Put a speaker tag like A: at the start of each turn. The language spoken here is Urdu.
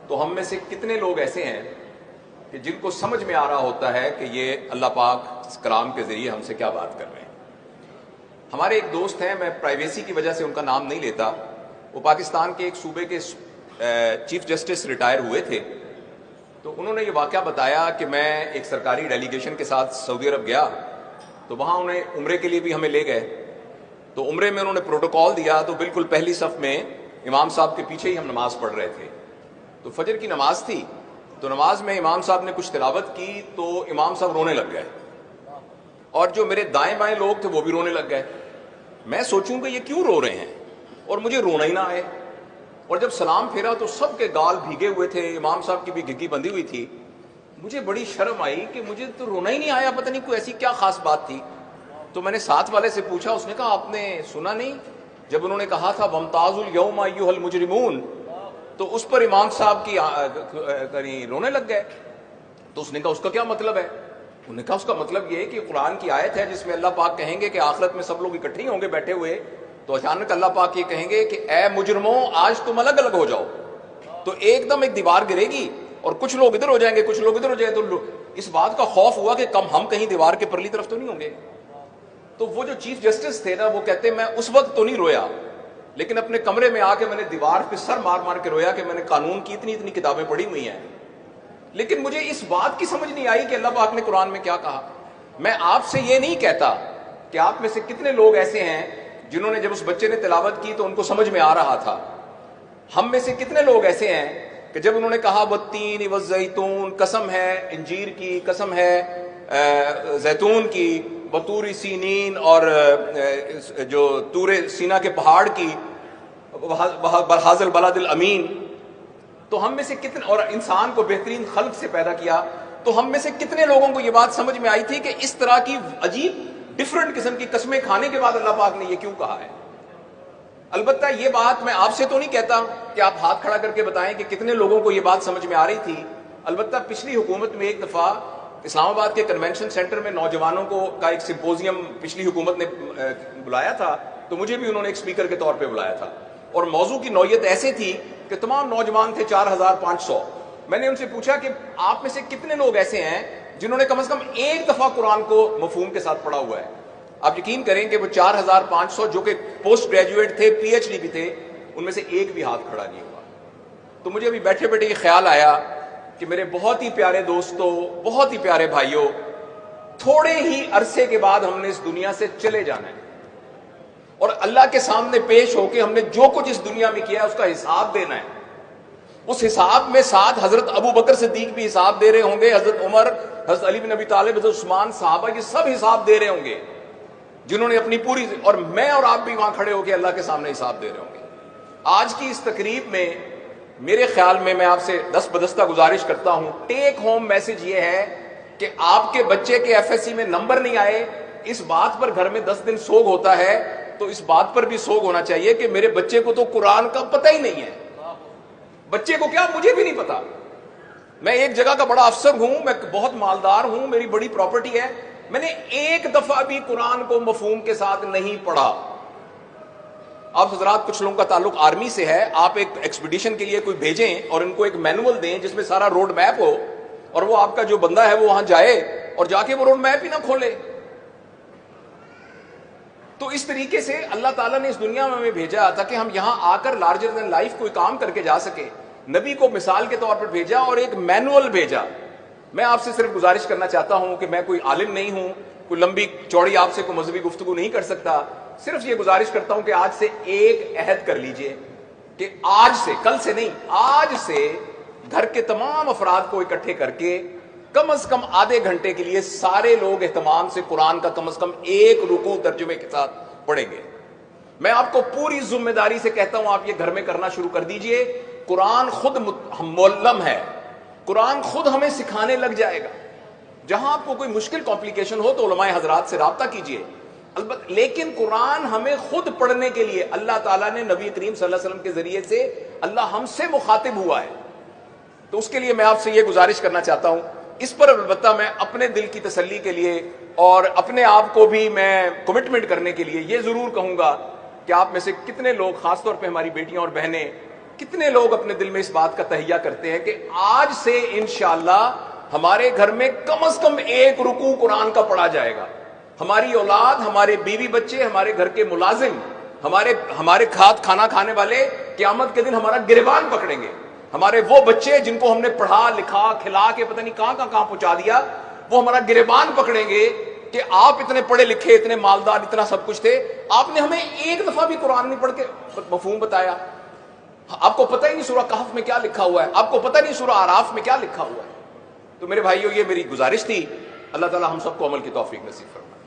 A: تو ہم میں سے کتنے لوگ ایسے ہیں کہ جن کو سمجھ میں آ رہا ہوتا ہے کہ یہ اللہ پاک اس کلام کے ذریعے ہم سے کیا بات کر رہے ہیں؟ ہمارے ایک دوست ہیں، میں پرائیویسی کی وجہ سے ان کا نام نہیں لیتا، وہ پاکستان کے ایک صوبے کے چیف جسٹس ریٹائر ہوئے تھے، تو انہوں نے یہ واقعہ بتایا کہ میں ایک سرکاری ڈیلیگیشن کے ساتھ سعودی عرب گیا، تو وہاں انہیں عمرے کے لیے بھی ہمیں لے گئے، تو عمرے میں انہوں نے پروٹوکال دیا، تو بالکل پہلی صف میں امام صاحب کے پیچھے ہی ہم نماز پڑھ رہے تھے، تو فجر کی نماز تھی، تو نماز میں امام صاحب نے کچھ تلاوت کی تو امام صاحب رونے لگ گئے، اور جو میرے دائیں بائیں لوگ تھے وہ بھی رونے لگ گئے۔ میں سوچوں کہ یہ کیوں رو رہے ہیں، اور مجھے رونا ہی نہ آئے، اور جب سلام پھیرا تو سب کے گال بھیگے ہوئے تھے، امام صاحب کی بھی گھگی بندھی ہوئی تھی، مجھے بڑی شرم آئی کہ مجھے تو رونا ہی نہیں آیا، پتہ نہیں کوئی ایسی کیا خاص بات تھی۔ تو میں نے ساتھ والے سے پوچھا، اس نے کہا آپ نے سنا نہیں جب انہوں نے کہا تھا وَامْتَازُوا الْيَوْمَ أَيُّهَا الْمُجْرِمُونَ، تو اس پر امام صاحب کی رونے لگ گئے۔ تو اس نے کہا اس کا کیا مطلب ہے؟ انہوں نے کہا اس کا مطلب یہ ہے کہ قرآن کی آیت ہے جس میں اللہ پاک کہیں گے کہ آخرت میں سب لوگ اکٹھے ہی ہوں گے بیٹھے ہوئے، تو اچانک اللہ پاک یہ کہیں گے کہ اے مجرموں آج تم الگ الگ ہو جاؤ، تو ایک دم ایک دیوار گرے گی اور کچھ لوگ ادھر ہو جائیں گے، کچھ لوگ ادھر ہو جائیں گے، تو اس بات کا خوف ہوا کہ کم ہم کہیں دیوار کے پرلی طرف تو نہیں ہوں گے۔ تو وہ جو چیف جسٹس تھے نا، وہ کہتے میں اس وقت تو نہیں رویا، لیکن اپنے کمرے میں آ کے میں نے دیوار پہ سر مار مار کے رویا کہ میں نے قانون کی اتنی اتنی کتابیں پڑھی ہوئی ہیں، لیکن مجھے اس بات کی سمجھ نہیں آئی کہ اللہ پاک نے قرآن میں کیا کہا۔ میں آپ سے یہ نہیں کہتا کہ آپ میں سے کتنے لوگ ایسے ہیں جنہوں نے جب اس بچے نے تلاوت کی تو ان کو سمجھ میں آ رہا تھا، ہم میں سے کتنے لوگ ایسے ہیں کہ جب انہوں نے کہا والتین والزیتون، قسم ہے انجیر کی، قسم ہے زیتون کی، وطور سینین، اور جو طور سینا کے پہاڑ کی، بہذا البلد الامین، تو ہم میں سے کتنے، اور انسان کو بہترین خلق سے پیدا کیا، تو ہم میں سے کتنے لوگوں کو یہ بات سمجھ میں آئی تھی کہ اس طرح کی عجیب ڈیفرنٹ قسم کی قسمیں کھانے کے بعد اللہ پاک نے یہ کیوں کہا ہے؟ البتہ یہ بات میں آپ سے تو نہیں کہتا کہ آپ ہاتھ کھڑا کر کے بتائیں کہ کتنے لوگوں کو یہ بات سمجھ میں آ رہی تھی۔ البتہ پچھلی حکومت میں ایک دفعہ اسلام آباد کے کنونشن سینٹر میں نوجوانوں کا ایک سمپوزیم پچھلی حکومت نے بلایا تھا، تو مجھے بھی انہوں نے ایک اسپیکر کے طور پہ بلایا تھا، اور موضوع کی نوعیت ایسے تھی کہ تمام نوجوان تھے 4500۔ میں نے ان سے پوچھا کہ آپ میں سے کتنے لوگ ایسے ہیں جنہوں نے کم از کم ایک دفعہ قرآن کو مفہوم کے ساتھ پڑھا ہوا ہے؟ آپ یقین کریں کہ وہ 4500 جو کہ پوسٹ گریجویٹ تھے، پی ایچ ڈی بھی تھے، ان میں سے ایک بھی ہاتھ کھڑا نہیں ہوا۔ تو مجھے ابھی بیٹھے بیٹھے یہ خیال آیا کہ میرے بہت ہی پیارے دوستوں، بہت ہی پیارے بھائیوں، تھوڑے ہی عرصے کے بعد ہم نے اس دنیا سے چلے جانا ہے، اور اللہ کے سامنے پیش ہو کے ہم نے جو کچھ اس دنیا میں کیا ہے اس کا حساب دینا ہے۔ اس حساب میں ساتھ حضرت ابو بکر صدیق بھی حساب دے رہے ہوں گے، حضرت عمر، حضرت علی بن ابی طالب، حضرت عثمان، صحابہ، یہ سب حساب دے رہے ہوں گے جنہوں نے اپنی پوری، اور میں اور آپ بھی وہاں کھڑے ہو کے اللہ کے سامنے حساب دے رہے ہوں گے۔ آج کی اس تقریب میں میرے خیال میں آپ سے دست بدستہ گزارش کرتا ہوں، ٹیک ہوم میسج یہ ہے کہ آپ کے بچے کے ایف ایس سی میں نمبر نہیں آئے، اس بات پر گھر میں 10 دن سوگ ہوتا ہے، تو اس بات پر بھی سوگ ہونا چاہیے کہ میرے بچے کو تو قرآن کا پتہ ہی نہیں ہے۔ بچے کو کیا، مجھے بھی نہیں پتا۔ میں ایک جگہ کا بڑا افسر ہوں، میں بہت مالدار ہوں، میری بڑی پراپرٹی ہے، میں نے ایک دفعہ بھی قرآن کو مفہوم کے ساتھ نہیں پڑھا۔ آپ حضرات کچھ لوگوں کا تعلق آرمی سے ہے، آپ ایک ایکسپیڈیشن کے لیے کوئی بھیجیں اور ان کو ایک مینول دیں جس میں سارا روڈ میپ ہو، اور وہ آپ کا جو بندہ ہے وہ وہاں جائے اور جا کے وہ روڈ میپ ہی نہ کھولے۔ تو اس طریقے سے اللہ تعالیٰ نے اس دنیا میں ہمیں بھیجا تھا کہ ہم یہاں آ کر لارجر دین لائف کوئی کام کر کے جا سکے۔ نبی کو مثال کے طور پر بھیجا اور ایک مینول بھیجا۔ میں آپ سے صرف گزارش کرنا چاہتا ہوں کہ میں کوئی عالم نہیں ہوں، کوئی لمبی چوڑی آپ سے کوئی مذہبی گفتگو نہیں کر سکتا، صرف یہ گزارش کرتا ہوں کہ آج سے ایک عہد کر لیجئے کہ آج سے، کل سے نہیں، آج سے گھر کے تمام افراد کو اکٹھے کر کے کم از کم آدھے گھنٹے کے لیے سارے لوگ اہتمام سے قرآن کا کم از کم ایک رکوع ترجمے کے ساتھ پڑھیں گے۔ میں آپ کو پوری ذمہ داری سے کہتا ہوں آپ یہ گھر میں کرنا شروع کر دیجئے۔ قرآن خود معلم ہے، قرآن خود ہمیں سکھانے لگ جائے گا۔ جہاں آپ کو کوئی مشکل کمپلیکیشن ہو تو علماء حضرات سے رابطہ کیجئے، البتہ لیکن قرآن ہمیں خود پڑھنے کے لیے اللہ تعالیٰ نے نبی کریم صلی اللہ علیہ وسلم کے ذریعے سے اللہ ہم سے مخاطب ہوا ہے، تو اس کے لیے میں آپ سے یہ گزارش کرنا چاہتا ہوں۔ اس پر البتہ میں اپنے دل کی تسلی کے لیے اور اپنے آپ کو بھی میں کمٹمنٹ کرنے کے لیے یہ ضرور کہوں گا کہ آپ میں سے کتنے لوگ، خاص طور پہ ہماری بیٹیاں اور بہنیں، کتنے لوگ اپنے دل میں اس بات کا تہیہ کرتے ہیں کہ آج سے انشاءاللہ ہمارے گھر میں کم از کم ایک رکوع قرآن کا پڑھا جائے گا، ہماری اولاد، ہمارے بیوی بچے، ہمارے گھر کے ملازم، ہمارے کھانا کھانے والے قیامت کے دن ہمارا گریبان پکڑیں گے، ہمارے وہ بچے جن کو ہم نے پڑھا لکھا کھلا کے پتہ نہیں کہاں پہنچا دیا، وہ ہمارا گریبان پکڑیں گے کہ آپ اتنے پڑھے لکھے، اتنے مالدار، اتنا سب کچھ تھے، آپ نے ہمیں ایک دفعہ بھی قرآن نہیں پڑھ کے مفہوم بتایا، آپ کو پتہ ہی نہیں سورہ کہف میں کیا لکھا ہوا ہے، آپ کو پتہ نہیں سورہ اعراف میں کیا لکھا ہوا ہے۔ تو میرے بھائیو، یہ میری گزارش تھی، اللہ تعالی ہم سب کو عمل کی توفیق نصیب فرمائے۔